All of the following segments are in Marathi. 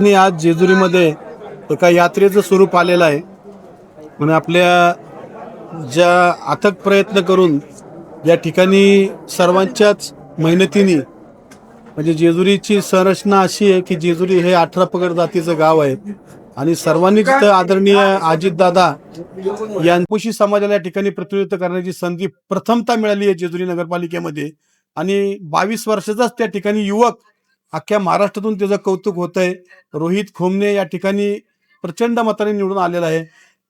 आणि आज जेजुरीमध्ये एका यात्रेचं स्वरूप आलेलं आहे आणि आपल्या ज्या अथक प्रयत्न करून या ठिकाणी सर्वांच्याच मेहनतीने म्हणजे जेजुरीची संरचना अशी आहे की जेजुरी हे 18 पगड जातीचं गाव आहे आणि सर्वांनी तिथं आदरणीय अजितदादा यांपोशी समाजाला या ठिकाणी प्रतिनिधित्व करण्याची संधी प्रथमतः मिळाली आहे जेजुरी नगरपालिकेमध्ये आणि 22 वर्षाचाच त्या ठिकाणी युवक अख्ख्या महाराष्ट्रातून त्याचं कौतुक होत आहे. रोहित खोमने या ठिकाणी प्रचंड मताने निवडून आलेला आहे.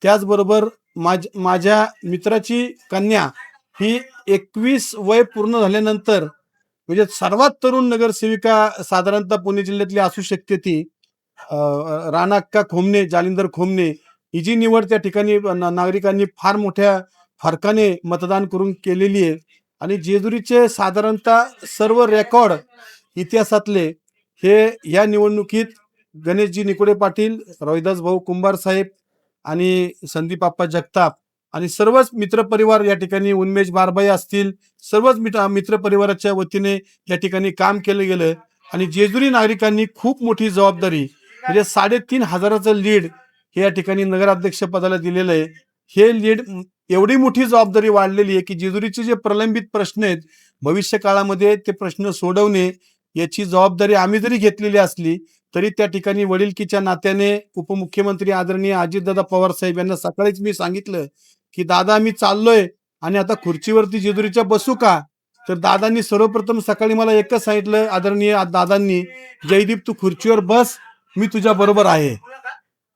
त्याचबरोबर माझ्या मित्राची कन्या ही 21 वय पूर्ण झाल्यानंतर म्हणजे सर्वात तरुण नगरसेविका साधारणतः पुणे जिल्ह्यातली असू शकते ती राणा अक्का खोमने, जालिंदर खोमने ही जी निवड त्या ठिकाणी नागरिकांनी फार मोठ्या फरकाने मतदान करून केलेली आहे आणि जेजुरीचे साधारणतः सर्व रेकॉर्ड इतिहासातले हे या निवडणुकीत गणेशजी निकोडे पाटील, रोहिदास भाऊ कुंभार साहेब आणि संदीप आप्पा जगताप आणि सर्वच मित्रपरिवार या ठिकाणी उन्मेष बारबाई असतील, सर्वच मित्रपरिवाराच्या वतीने या ठिकाणी काम केलं गेलं आणि जेजुरी नागरिकांनी खूप मोठी जबाबदारी म्हणजे 3,500चं लीड हे या ठिकाणी नगराध्यक्ष पदाला दिलेलं आहे. हे लीड एवढी मोठी जबाबदारी वाढलेली आहे की जेजुरीचे जे प्रलंबित प्रश्न आहेत भविष्य काळामध्ये ते प्रश्न सोडवणे याची जबाबदारी आम्ही जरी घेतलेली असली तरी त्या ठिकाणी वडिलकीच्या नात्याने उपमुख्यमंत्री आदरणीय अजितदादा पवार साहेब यांना सकाळीच मी सांगितलं की दादा मी चाललोय आणि आता खुर्चीवरती जेजुरीच्या बसू का? तर दादांनी सर्वप्रथम सकाळी मला एकच सांगितलं, आदरणीय दादांनी, जयदीप तू खुर्चीवर बस, मी तुझ्या बरोबर आहे.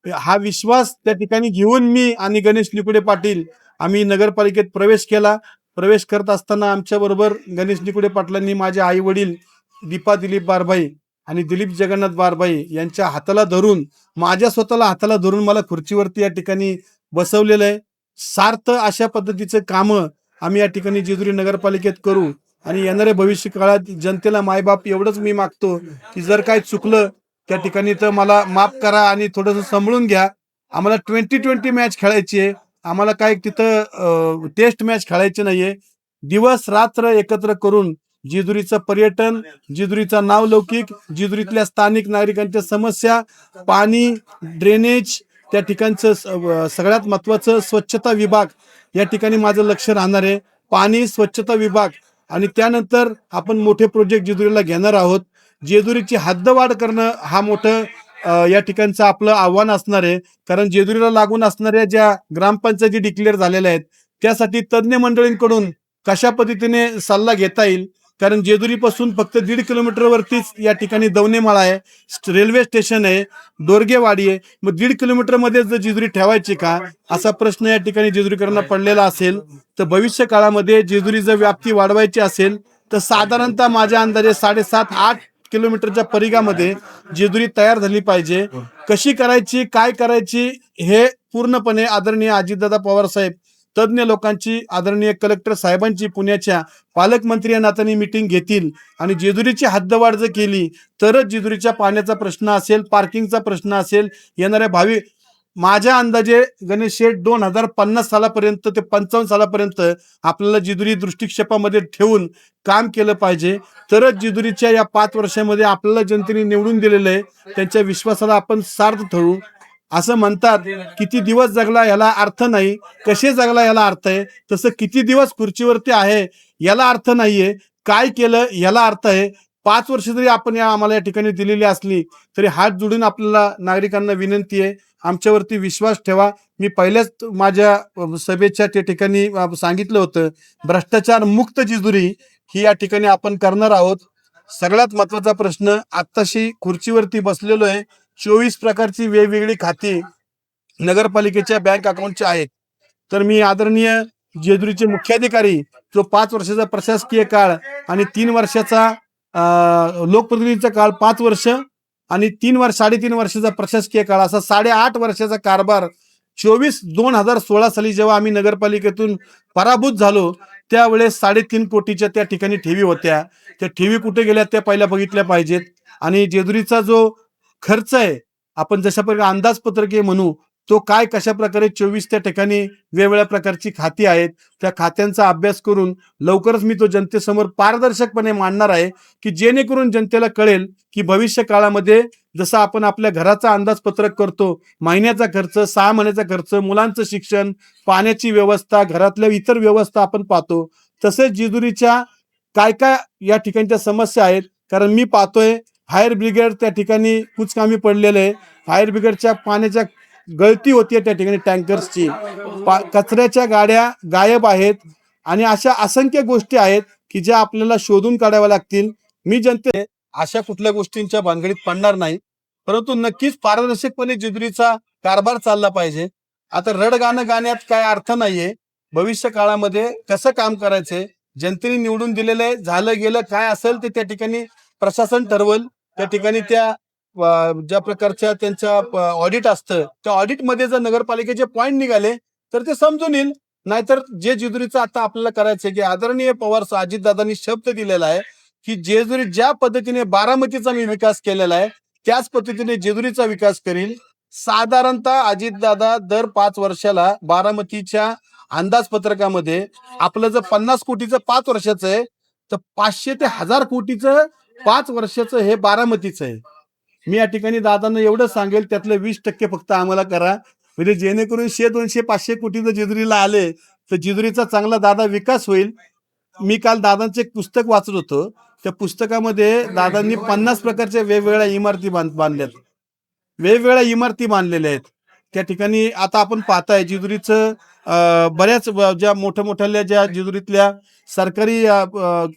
हा विश्वास त्या ठिकाणी घेऊन मी आणि गणेश निकुडे पाटील आम्ही नगरपालिकेत प्रवेश केला. प्रवेश करत असताना आमच्या बरोबर गणेश निकुडे पाटलांनी माझे आई वडील दीपा दिलीप बारभाई आणि दिलीप जगन्नाथ बारभाई यांच्या हाताला धरून माझ्या स्वतःला हाताला धरून मला खुर्चीवरती या ठिकाणी बसवलेलं आहे. सार्थ अशा पद्धतीचं कामं आम्ही या ठिकाणी जेजुरी नगरपालिकेत करू आणि येणाऱ्या भविष्य काळात जनतेला मायबाप एवढंच मी मागतो की जर काय चुकलं त्या ठिकाणी तर मला माफ करा आणि थोडंसं सांभाळून घ्या. आम्हाला 20-20 मॅच खेळायची आहे, आम्हाला काय तिथं टेस्ट मॅच खेळायची नाहीये. दिवस रात्र एकत्र करून जेजुरीचं पर्यटन, जेजुरीचा नावलौकिक, जेजुरीतल्या स्थानिक नागरिकांच्या समस्या, पाणी, ड्रेनेज, त्या ठिकाणचं सगळ्यात महत्वाचं स्वच्छता विभाग या ठिकाणी माझं लक्ष राहणार आहे. पाणी स्वच्छता विभाग आणि त्यानंतर आपण मोठे प्रोजेक्ट जेजुरीला घेणार आहोत. जेजुरीची हद्दवाढ करणं हा मोठं या ठिकाणचं आपलं आव्हान असणार आहे. कारण जेजुरीला लागून असणाऱ्या ज्या ग्रामपंचायती डिक्लेअर झालेल्या आहेत त्यासाठी तज्ज्ञ मंडळींकडून कशा पद्धतीने सल्ला घेता येईल. कारण जेजुरीपासून फक्त 1.5 किलोमीटरवरतीच या ठिकाणी दवनेमाळा आहे, रेल्वे स्टेशन आहे, दोरगेवाडी आहे. मग 1.5 किलोमीटरमध्ये जर जेजुरी ठेवायची का असा प्रश्न या ठिकाणी जेजुरीकरांना पडलेला असेल तर भविष्य काळामध्ये जेजुरी जर व्याप्ती वाढवायची असेल तर साधारणतः माझ्या अंदाजे 7.5-8 किलोमीटरच्या परिघामध्ये जेजुरी तयार झाली पाहिजे. कशी करायची, काय करायची हे पूर्णपणे आदरणीय अजितदादा पवार साहेब, तज्ज्ञ लोकांची, आदरणीय कलेक्टर साहेबांची पुण्याच्या पालकमंत्री या नात्याने मीटिंग घेतील आणि जेजुरीची हद्दवाढ जर केली तरच जेजुरीच्या पाण्याचा प्रश्न असेल, पार्किंगचा प्रश्न असेल, येणाऱ्या भावी माझ्या अंदाजे गणेश शेठ 2050 सालापर्यंत ते 55 सालापर्यंत आपल्याला जेजुरी दृष्टिक्षेपामध्ये ठेवून काम केलं पाहिजे. तरच जेजुरीच्या या 5 वर्षामध्ये आपल्याला जनतेने निवडून दिलेलं आहे त्यांच्या विश्वासाला आपण सार्थ ठरू. असं म्हणतात किती दिवस जगला याला अर्थ नाही, कसे जगला याला अर्थ आहे. तसं किती दिवस खुर्चीवरती आहे याला अर्थ नाहीये, काय केलं याला अर्थ आहे. 5 वर्ष जरी आपण आम्हाला या ठिकाणी दिलेली असली तरी हात जोडून आपल्याला नागरिकांना विनंती आहे, आमच्यावरती विश्वास ठेवा. मी पहिल्याच माझ्या सभेच्या त्या ठिकाणी सांगितलं होतं भ्रष्टाचार मुक्त जेजुरी ही या ठिकाणी आपण करणार आहोत. सगळ्यात महत्वाचा प्रश्न, आत्ताशी खुर्चीवरती बसलेलो आहे, 24 प्रकारची वेगवेगळी खाती नगरपालिकेच्या बँक अकाउंटच्या आहेत. तर मी आदरणीय जेजुरीचे मुख्याधिकारी जो 5 वर्षाचा प्रशासकीय काळ आणि 3 वर्षाचा लोकप्रतिनिधीचा काळ, 5 वर्ष आणि 3-3.5 वर्षाचा प्रशासकीय काळ असा 8.5 वर्षाचा कारभार 2016 साली जेव्हा आम्ही नगरपालिकेतून पराभूत झालो त्यावेळेस 3.5 कोटीच्या त्या ठिकाणी ठेवी होत्या. त्या ठेवी कुठे गेल्या त्या पहिल्या बघितल्या पाहिजेत आणि जेजुरीचा जो खर्च आहे आपण जशा प्रकारे अंदाजपत्रक म्हणू तो काय कशा प्रकारे 24 त्या ठिकाणी वेगवेगळ्या प्रकारची खाती आहेत, त्या खात्यांचा अभ्यास करून लवकरच मी तो जनतेसमोर पारदर्शकपणे मांडणार आहे, की जेणेकरून जनतेला कळेल की भविष्य काळामध्ये जसं आपण आपल्या घराचा अंदाजपत्रक करतो, महिन्याचा खर्च, 6 महिन्याचा खर्च, मुलांचं शिक्षण, पाण्याची व्यवस्था, घरातल्या इतर व्यवस्था आपण पाहतो. तसेच जेजुरीच्या काय काय या ठिकाणच्या समस्या आहेत, कारण मी पाहतोय फायर ब्रिगेड त्या ठिकाणी कुचकामी पडलेलं आहे. फायर ब्रिगेडच्या पाण्याच्या गळती होतीये त्या ठिकाणी टँकर्सची, कचऱ्याच्या गाड्या गायब आहेत आणि अशा असंख्य गोष्टी आहेत की ज्या आपल्याला शोधून काढाव्या लागतील. मी जनते अशा कुठल्या गोष्टींच्या भानगडीत पडणार नाही, परंतु नक्कीच पारदर्शकपणे जेजुरीचा कारभार चालला पाहिजे. आता रडगाणं गाण्यात काय अर्थ नाहीये. भविष्य काळामध्ये कसं काम करायचंय, जनतेने निवडून दिलेलं झालं गेलं काय असेल ते त्या ठिकाणी प्रशासन ठरवल. त्या ठिकाणी त्या ज्या प्रकारच्या त्यांच्या ऑडिट असतं त्या ऑडिटमध्ये जर नगरपालिकेचे पॉईंट निघाले तर ते समजून येईल. नाहीतर जे जेजुरीचं आता आपल्याला करायचंय की आदरणीय पवार अजितदादांनी शब्द दिलेला आहे की जेजुरी ज्या पद्धतीने बारामतीचा मी विकास केलेला आहे त्याच पद्धतीने जेजुरीचा विकास करील. साधारणतः अजितदादा दर 5 वर्षाला बारामतीच्या अंदाजपत्रकामध्ये आपलं जर 50 कोटीचं 5 वर्षाचं आहे तर 500 ते 1000 कोटीचं 5 वर्षाचं हे बारामतीचं आहे. मी या ठिकाणी दादांना एवढं सांगेल त्यातलं 20% फक्त आम्हाला करा, म्हणजे जेणेकरून 100, 200, 500 कोटी जर जेजुरीला आले तर जेजुरीचा चांगला दादा विकास होईल. मी काल दादांचं एक पुस्तक वाचत होतो. त्या पुस्तकामध्ये दादांनी 50 प्रकारच्या वेगवेगळ्या इमारती बांधल्यात, वेगवेगळ्या इमारती बांधलेल्या आहेत. त्या ठिकाणी आता आपण पाहताय जेजुरीचं बऱ्याच ज्या मोठ्या ज्या जेजुरीतल्या सरकारी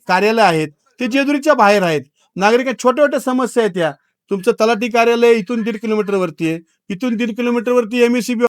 कार्यालय आहेत ते जेजुरीच्या बाहेर आहेत. नागरिकांच्या छोट्या छोट्या समस्या आहेत. त्या तुमचं तलाठी कार्यालय इथून 1.5 किलोमीटर वरती आहे, इथून 1.5 किलोमीटर वरती MSCB